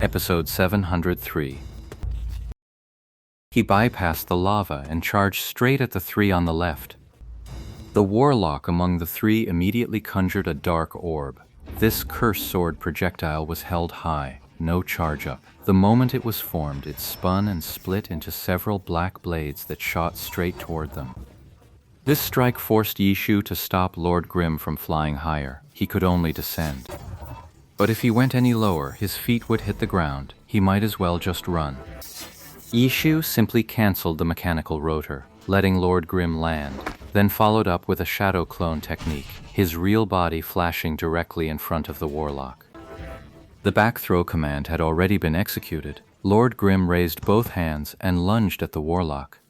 Episode 703. He bypassed the lava and charged straight at the three on the left. The warlock among the three immediately conjured a dark orb. This cursed sword projectile was held high, no charge up. The moment it was formed, it spun and split into several black blades that shot straight toward them. This strike forced Yishu to stop Lord Grimm from flying higher. He could only descend. But if he went any lower, his feet would hit the ground. He might as well just run. Yishu simply cancelled the mechanical rotor, letting Lord Grimm land, then followed up with a shadow clone technique, his real body flashing directly in front of the warlock. The back throw command had already been executed. Lord Grimm raised both hands and lunged at the warlock.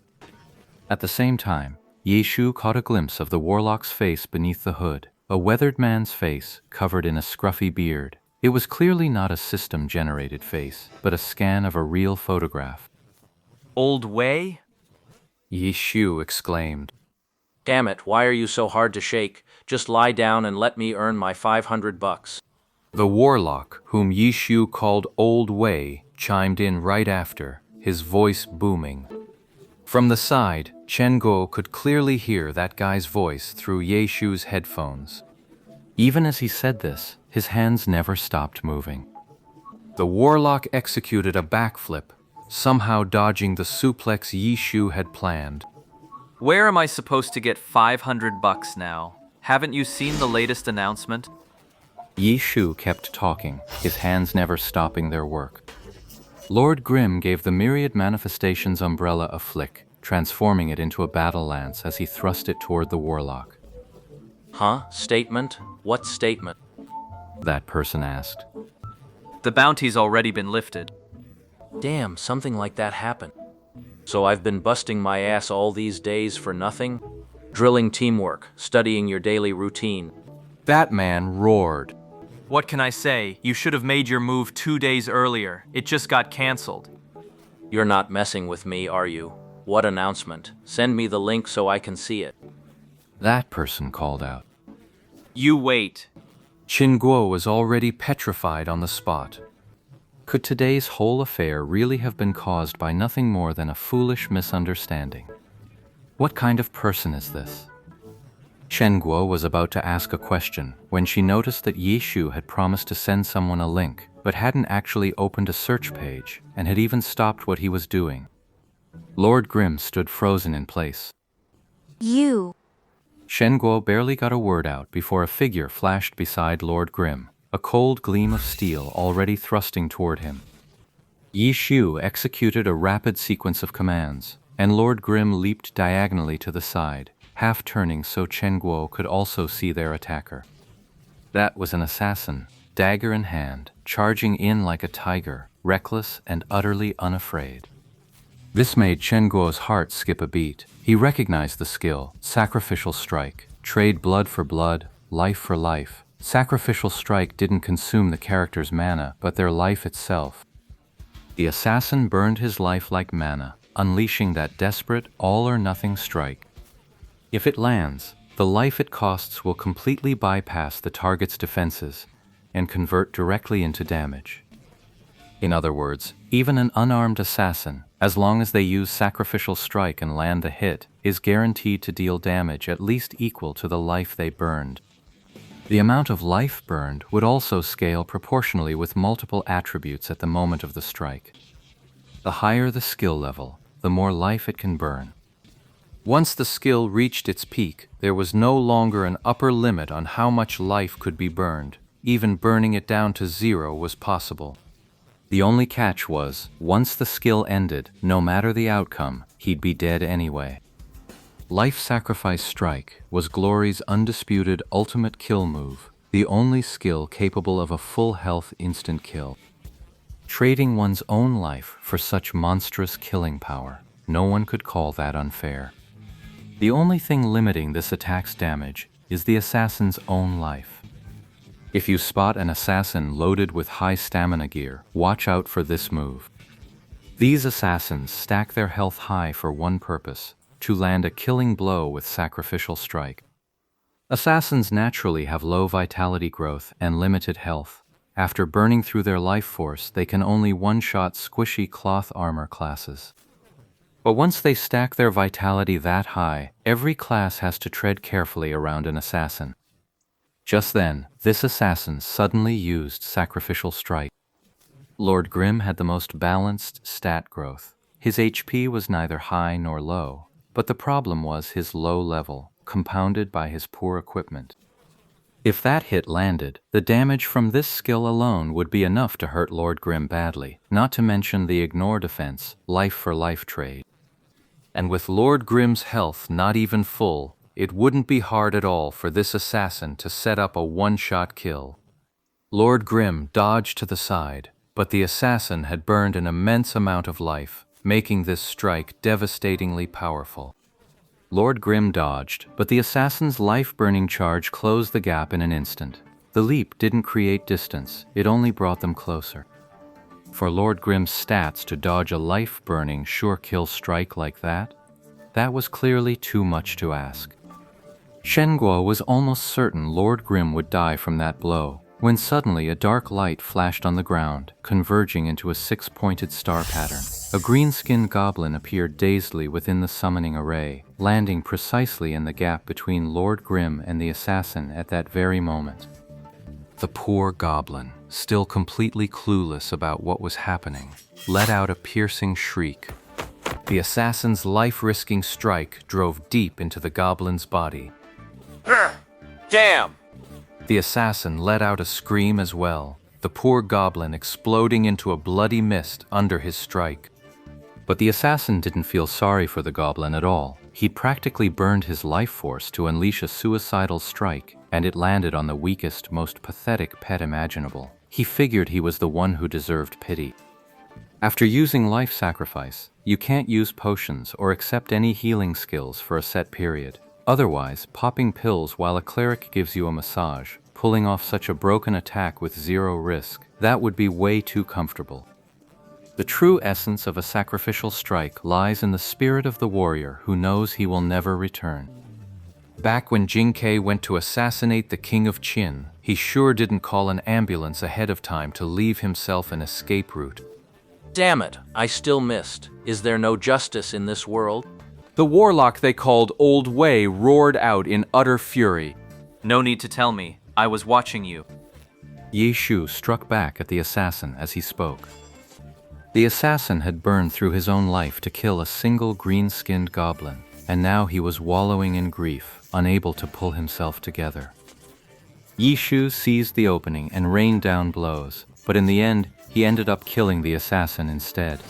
At the same time, Yishu caught a glimpse of the warlock's face beneath the hood, a weathered man's face covered in a scruffy beard. It was clearly not a system-generated face, but a scan of a real photograph. Old Wei? Yishu exclaimed. Damn it, why are you so hard to shake? Just lie down and let me earn my $500. The warlock, whom Yishu called Old Wei, chimed in right after, his voice booming. From the side, Chen Guo could clearly hear that guy's voice through Yishu's headphones. Even as he said this, his hands never stopped moving. The warlock executed a backflip, somehow dodging the suplex Yishu had planned. Where am I supposed to get $500 now? Haven't you seen the latest announcement? Yishu kept talking, his hands never stopping their work. Lord Grimm gave the myriad manifestations umbrella a flick, transforming it into a battle lance as he thrust it toward the warlock. Huh? Statement? What statement? That person asked. The bounty's already been lifted. Damn, something like that happened. So I've been busting my ass all these days for nothing? Drilling teamwork, studying your daily routine. That man roared. What can I say? You should have made your move 2 days earlier. It just got canceled. You're not messing with me, are you? What announcement? Send me the link so I can see it. That person called out. You wait. Chen Guo was already petrified on the spot. Could today's whole affair really have been caused by nothing more than a foolish misunderstanding? What kind of person is this? Chen Guo was about to ask a question when she noticed that Yishu had promised to send someone a link, but hadn't actually opened a search page and had even stopped what he was doing. Lord Grimm stood frozen in place. You. Chen Guo barely got a word out before a figure flashed beside Lord Grimm, a cold gleam of steel already thrusting toward him. Yishu executed a rapid sequence of commands, and Lord Grimm leaped diagonally to the side, half turning so Chen Guo could also see their attacker. That was an assassin, dagger in hand, charging in like a tiger, reckless and utterly unafraid. This made Chen Guo's heart skip a beat. He recognized the skill, sacrificial strike, trade blood for blood, life for life. Sacrificial strike didn't consume the character's mana, but their life itself. The assassin burned his life like mana, unleashing that desperate all-or-nothing strike. If it lands, the life it costs will completely bypass the target's defenses and convert directly into damage. In other words, even an unarmed assassin, as long as they use sacrificial strike and land the hit, is guaranteed to deal damage at least equal to the life they burned. The amount of life burned would also scale proportionally with multiple attributes at the moment of the strike. The higher the skill level, the more life it can burn. Once the skill reached its peak, there was no longer an upper limit on how much life could be burned. Even burning it down to 0 was possible. The only catch was, once the skill ended, no matter the outcome, he'd be dead anyway. Life Sacrifice Strike was Glory's undisputed ultimate kill move, the only skill capable of a full health instant kill. Trading one's own life for such monstrous killing power, no one could call that unfair. The only thing limiting this attack's damage is the assassin's own life. If you spot an assassin loaded with high stamina gear, watch out for this move. These assassins stack their health high for one purpose: to land a killing blow with sacrificial strike. Assassins naturally have low vitality growth and limited health. After burning through their life force, they can only one-shot squishy cloth armor classes. But once they stack their vitality that high, every class has to tread carefully around an assassin. Just then, this assassin suddenly used Sacrificial Strike. Lord Grimm had the most balanced stat growth. His HP was neither high nor low, but the problem was his low level, compounded by his poor equipment. If that hit landed, the damage from this skill alone would be enough to hurt Lord Grimm badly, not to mention the ignore defense, life-for-life trade. And with Lord Grimm's health not even full, it wouldn't be hard at all for this assassin to set up a one-shot kill. Lord Grimm dodged to the side, but the assassin had burned an immense amount of life, making this strike devastatingly powerful. Lord Grimm dodged, but the assassin's life-burning charge closed the gap in an instant. The leap didn't create distance, it only brought them closer. For Lord Grimm's stats to dodge a life-burning sure-kill strike like that was clearly too much to ask. Shenguo was almost certain Lord Grimm would die from that blow, when suddenly a dark light flashed on the ground, converging into a six-pointed star pattern. A green-skinned goblin appeared dazedly within the summoning array, landing precisely in the gap between Lord Grimm and the assassin at that very moment. The poor goblin, still completely clueless about what was happening, let out a piercing shriek. The assassin's life-risking strike drove deep into the goblin's body. Damn! The assassin let out a scream as well, the poor goblin exploding into a bloody mist under his strike. But the assassin didn't feel sorry for the goblin at all. He'd practically burned his life force to unleash a suicidal strike, and it landed on the weakest, most pathetic pet imaginable. He figured he was the one who deserved pity. After using life sacrifice, you can't use potions or accept any healing skills for a set period. Otherwise, popping pills while a cleric gives you a massage, pulling off such a broken attack with zero risk, that would be way too comfortable. The true essence of a sacrificial strike lies in the spirit of the warrior who knows he will never return. Back when Jinkei went to assassinate the King of Qin, he sure didn't call an ambulance ahead of time to leave himself an escape route. Damn it, I still missed. Is there no justice in this world? The warlock they called Old Wei roared out in utter fury. No need to tell me. I was watching you. Ye Shu struck back at the assassin as he spoke. The assassin had burned through his own life to kill a single green-skinned goblin, and now he was wallowing in grief, unable to pull himself together. Ye Shu seized the opening and rained down blows, but in the end, he ended up killing the assassin instead.